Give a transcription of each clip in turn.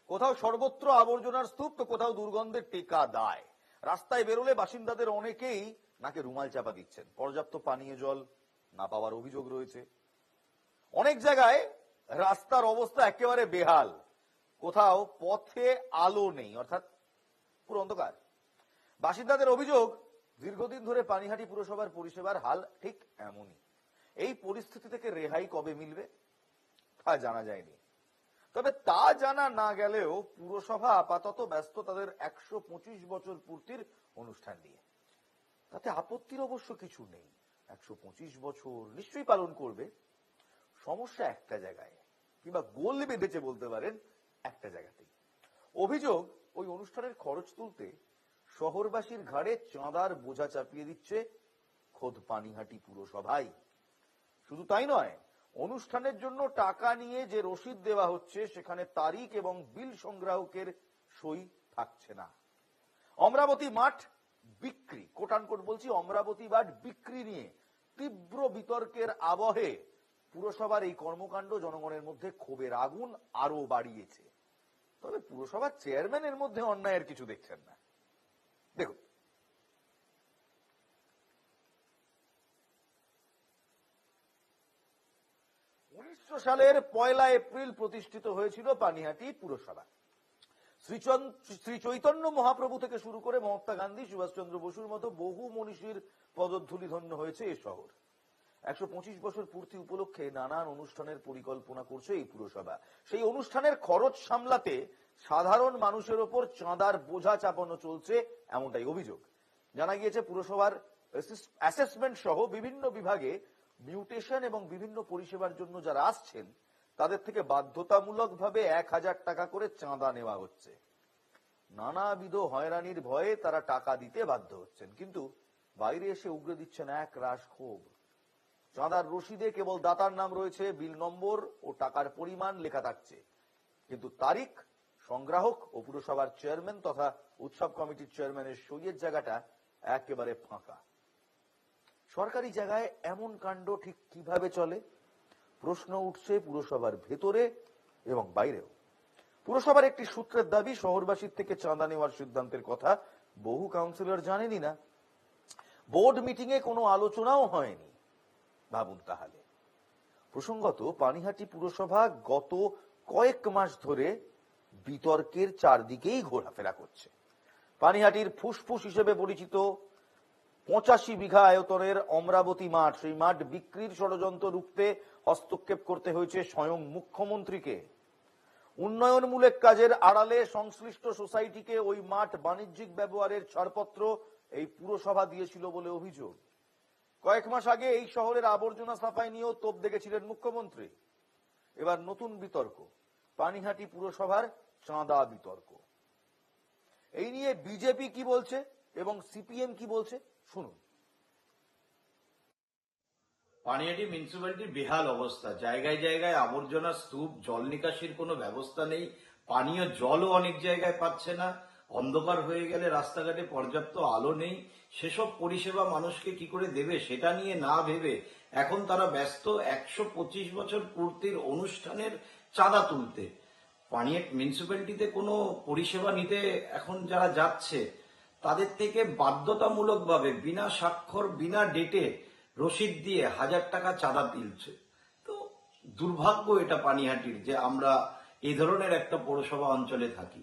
কোথাও সর্বত্র আবর্জনার স্তূপ, তো কোথাও দুর্গন্ধের টেকা দায়। রাস্তায় বেরোলে বাসিন্দাদের অনেকেই নাকে রুমাল চাপা দিচ্ছেন। পর্যাপ্ত পানীয় জল না পাওয়ার অভিযোগ রয়েছে। অনেক জায়গায় রাস্তার অবস্থা একেবারে বেহাল, কোথাও পথে আলো নেই, অর্থাৎ পুরো অন্ধকার। বাসিন্দাদের অভিযোগ, দীর্ঘদিন ধরে পানিহাটি পুরসভার পরিষেবার হাল ঠিক এমনই। এই পরিস্থিতি থেকে রেহাই কবে মিলবে তা জানা যায়নি। তবে তা জানা না গেলেও পুরসভা আপাতত ব্যস্ত তাদের 125 বছর পূর্তির অনুষ্ঠান নিয়ে। তাতে আপত্তির অবশ্য কিছু নেই, 125 বছর নিশ্চয়ই পালন করবে। সমস্যা একটা জায়গায়, কিংবা গোল বেঁধেছে বলতে পারেন একটা জায়গাতেই। অভিযোগ, ওই অনুষ্ঠানের খরচ তুলতে শহরবাসীর ঘাড়ে চাঁদার বোঝা চাপিয়ে দিচ্ছে খোদ পানিহাটি পুরসভাই। শুধু তাই নয়, অনুষ্ঠানের জন্য টাকা নিয়ে যে রসিদ দেওয়া হচ্ছে সেখানে তারিখ এবং বিল সংগ্রাহকের সই থাকছে না। অমরাবতী মাঠ বিক্রি, কোটানকোট বলছি, অমরাবতী মাঠ বিক্রি নিয়ে তীব্র বিতর্কের আবহে পুরসভার এই কর্মকাণ্ড জনগণের মধ্যে ক্ষোভের আগুন আরো বাড়িয়েছে। তবে পুরসভার চেয়ারম্যানের মধ্যে অন্যায়ের কিছু দেখছেন না। দেখুন, 1900 সালের 1 এপ্রিল প্রতিষ্ঠিত হয়েছিল পানিহাটি পুরসভা। শ্রী চৈতন্য মহাপ্রভু থেকে শুরু করে মহাত্মা গান্ধী, সুভাষচন্দ্র বসুর মতো বহু মনীষীর পদধূলি ধন্য হয়েছে এই শহর। 125 বছর পূর্তি উপলক্ষে নানান অনুষ্ঠানের পরিকল্পনা করছে এই পুরসভা। সেই অনুষ্ঠানের খরচ সামলাতে সাধারণ মানুষের ওপর চাঁদার বোঝা চাপানো চলছে, এমনটাই অভিযোগ। জানা গিয়েছে পুরসভার অ্যাসেসমেন্ট সহ বিভিন্ন বিভাগে মিউটেশন এবং বিভিন্ন পরিষেবার জন্য যারা আসছেন তাদের থেকে বাধ্যতামূলকভাবে 1000 টাকা করে চাঁদা নেওয়া হচ্ছে। নানাবিধ হয়রানির ভয়ে তারা টাকা দিতে বাধ্য হচ্ছেন, কিন্তু বাইরে এসে উগরে দিচ্ছেন এক রাশ ক্ষোভ। চাঁদার রসিদে কেবল দাতার নাম রয়েছে, বিল নম্বর ও টাকার পরিমাণ লেখা থাকছে, কিন্তু তারিখ, সংগ্রাহক ও পুরসভার চেয়ারম্যান তথা উৎসব কমিটির চেয়ারম্যানের সইয়ের জায়গাটা একেবারে ফাঁকা। সরকারি জায়গায় এমন কাণ্ড ঠিক কিভাবে চলে? প্রশ্ন উঠছে পুরসভার ভেতরে এবং বাইরেও। পুরসভার একটি সূত্রের দাবি, শহরবাসীর থেকে চাঁদা নেওয়ার সিদ্ধান্তের কথা বহু কাউন্সিলর জানেনই না। বোর্ড মিটিং এ কোনো আলোচনাও হয়নি। ভাবুন তাহলে। প্রসঙ্গত, পানিহাটি পুরসভা গত কয়েক মাস ধরে বিতর্কের চারদিকেই ঘোরাফেরা করছে। পানিহাটির ফুসফুস হিসেবে পরিচিত 85 বিঘা আয়তনের অমরাবতী মাঠ, সেই মাঠ বিক্রির ষড়যন্ত্র রুখতে হস্তক্ষেপ করতে হয়েছে স্বয়ং মুখ্যমন্ত্রীকে। উন্নয়নমূলক কাজের আড়ালে সংশ্লিষ্ট সোসাইটিকে ওই মাঠ বাণিজ্যিক ব্যবহারের ছাড়পত্র এই পুরসভা দিয়েছিল বলে অভিযোগ। কয়েক মাস আগে এই শহরের আবর্জনা সাফাই নিয়েও তোপ দেখেছিলেন মুখ্যমন্ত্রী। এবার নতুন বিতর্ক, পানিহাটি পুরসভার চাঁদা বিতর্ক। এই নিয়ে বিজেপি কি বলছে এবং সিপিএম কি বলছে শুনুন। পানিহাটি মিউনিসিপ্যালিটির বেহাল অবস্থা, জায়গায় জায়গায় আবর্জনা স্তূপ, জল নিকাশির কোনো ব্যবস্থা নেই, পানীয় জলও অনেক জায়গায় পাচ্ছে না, অন্ধকার হয়ে গেলে রাস্তাঘাটে পর্যাপ্ত আলো নেই। সেসব পরিষেবা মানুষকে কি করে দেবে সেটা নিয়ে না ভেবে এখন তারা ব্যস্ত 125 বছর পূর্তির অনুষ্ঠানের চাঁদা তুলতে। পানিহাটি মিউনিসিপ্যালিটিতে কোনো পরিষেবা নিতে এখন যারা যাচ্ছে তাদের থেকে বাধ্যতামূলকভাবে বিনা স্বাক্ষর, বিনা ডেটে রসিদ দিয়ে 1000 টাকা চাঁদা তুলছে। তো দুর্ভাগ্য এটা পানিহাটির যে আমরা এই ধরনের একটা পৌরসভা অঞ্চলে থাকি।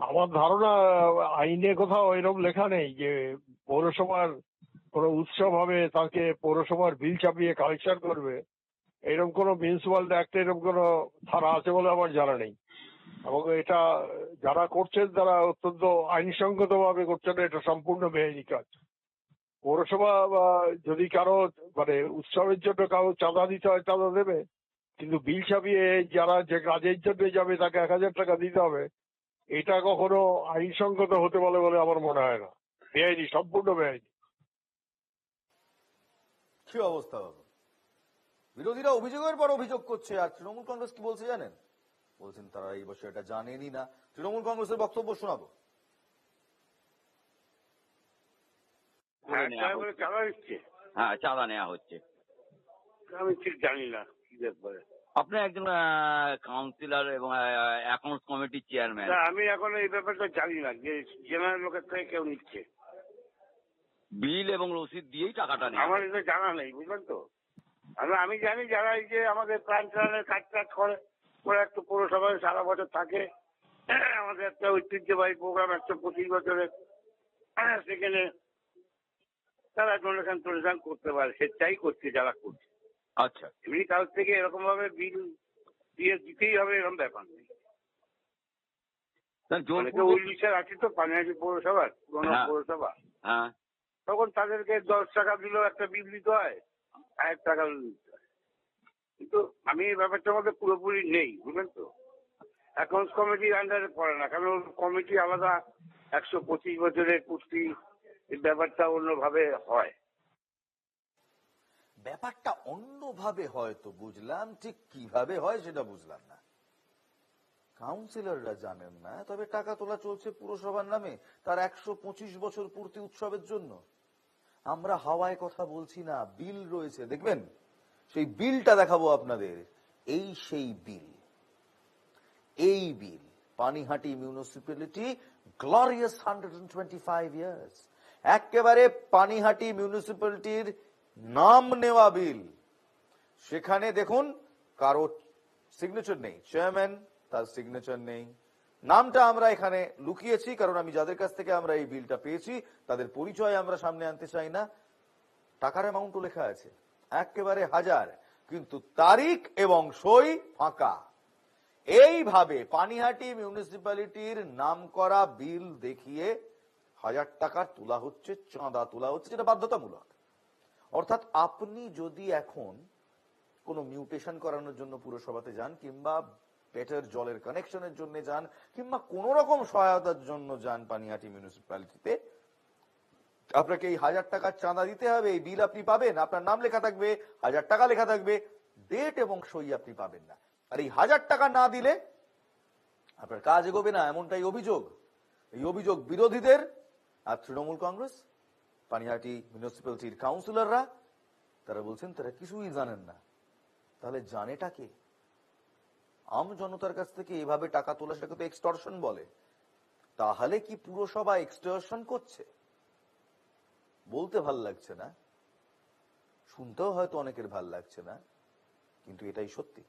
আমার ধারণা আইনে কোথাও এরকম লেখা নেই যে পৌরসভার কোনো উৎসব হবে তাকে পৌরসভার বিল চাপিয়ে কালেকশন করবে। এরকম কোনো মিউনিসিপাল অ্যাক্টে এরকম কোনো ধারা আছে বলে আমার জানা নেই, এবং এটা যারা করছেন তারা অত্যন্ত আইনসঙ্গত ভাবে করছেন। এটা সম্পূর্ণ বেআইনি কাজ। পৌরসভা যদি কারো মানে উৎসবের জন্য কারো চাঁদা দিতে হয় চাঁদা দেবে, কিন্তু বিল ছাপিয়ে যারা যে কাজের জন্য যাবে তাকে 1000 টাকা দিতে হবে, এটা কখনো আইনসঙ্গত হতে পারে বলে আমার মনে হয় না। বেআইনি, সম্পূর্ণ বেআইনি। কি অবস্থা বাবু? বিরোধীরা অভিযোগের পর অভিযোগ করছে, আর তৃণমূল কংগ্রেস কি বলছে জানেন? বলছেন তারা এই বিষয়টা জানেনই না। তৃণমূল কংগ্রেসের বক্তব্য শোনাবো। হ্যাঁ, চাঁদা নেওয়া হচ্ছে। আমি ঠিক জানি না কি ব্যাপারে। আপনি একজন কাউন্সিলর এবং অ্যাকাউন্টস কমিটির চেয়ারম্যান। না, আমি এখন এই ব্যাপারটা জানি না যে জেনারেল লোকের থেকে কেউ নিচ্ছে। বিল এবং রসিদ দিয়েই টাকাটা নেয়। আমার এটা জানা নেই, বুঝলেন তো। আমি জানি যারা এই যে আমাদের প্রাণ ত্রাণের কাজ টাজ করে, ওরা একটু পৌরসভায় সারা বছর থাকে। আমাদের একটা ঐতিহ্যবাহী প্রোগ্রাম 125 বছরের, সেখানে তারা ডোনেশন করতে পারে, সেটাই করছে যারা করছে। আচ্ছা, এমনি কাছ থেকে এরকম ভাবে বিল দিয়ে দিতেই হবে এরকম ব্যাপার নেই। অনেকে উইলিশার আছে তো পানিহাটি পৌরসভার, পুরোনো হ্যাঁ। পৌরসভা, হ্যাঁ, তখন তাদেরকে 10 টাকা দিলেও একটা বিল দিতে হয়, 1 টাকা দিতে হয়। কিন্তু আমি এই ব্যাপারটার মধ্যে পুরোপুরি নেই, বুঝলেন তো। অ্যাকাউন্টস কমিটির আন্ডারে পড়ে না, কারণ কমিটি আলাদা, 125 বছরের কুস্তি, এই ব্যাপারটা অন্যভাবে হয়। ব্যাপারটা অন্যভাবে হয়তো বুঝলাম, ঠিক কিভাবে হয় সেটা বুঝলাম না। কাউন্সিলররা জানেন না, তবে টাকা তোলা চলছে পুরসভার নামে তার 125 বছর পূর্তি উৎসবের জন্য। আমরা হাওয়ায় কথা বলছি না, বিল রয়েছে, দেখবেন সেই বিলটা দেখাবো আপনাদের। এই সেই বিল, এই বিল পানিহাটি মিউনিসিপ্যালিটি গ্লোরিয়াস 125 ইয়ার্স, একেবারে পানিহাটি মিউনিসিপ্যালিটির নাম নেওয়া বিল। সেখানে দেখুন কারো সিগনেচার নেই, চেয়ারম্যান তার সিগনেচার নেই। নামটা আমরা এখানে লুকিয়েছি, কারণ আমি যাদের কাছ থেকে আমরা এই বিলটা পেয়েছি তাদের পরিচয় আমরা সামনে আনতে চাই না। টাকার অ্যামাউন্টও লেখা আছে একেবারে 1000, কিন্তু তারিখ এবং সই ফাঁকা। এইভাবে পানিহাটি মিউনিসিপ্যালিটির নাম করা বিল দেখিয়ে 1000 টাকার তোলা হচ্ছে, চাঁদা তোলা হচ্ছে, যেটা বাধ্যতামূলক। অর্থাৎ আপনি যদি এখন কোনো মিউটেশন করানোর জন্য পুরসভাতে যান, কিংবা পেটের জলের কানেকশনের জন্য যান, কিংবা কোন রকম সহায়তার জন্য যান পানিহাটি মিউনিসিপ্যালিটিতে, আপনাকে এই 1000 টাকার চাঁদা দিতে হবে। এই বিল আপনি পাবেন, আপনার নাম লেখা থাকবে, 1000 টাকা লেখা থাকবে, ডেট এবং সই আপনি পাবেন না। আর এই 1000 টাকা না দিলে আপনার কাজ এগোবে না, এমনটাই অভিযোগ। এই অভিযোগ বিরোধীদের আর তৃণমূল কংগ্রেস, পানিহাটি মিউনিসিপ্যালিটির কাউন্সিলররা, তারা বলছেন তারা কিছুই জানেন না। তাহলে জানেটা কে? আম জনতার কাছ থেকে এভাবে টাকা তোলা, সেটাকে তো এক্সটর্শন বলে। তাহলে কি পুরসভা এক্সটর্শন করছে? বলতে ভাল লাগছে না, শুনতেও হয়তো অনেকের ভাল লাগছে না, কিন্তু এটাই সত্যি।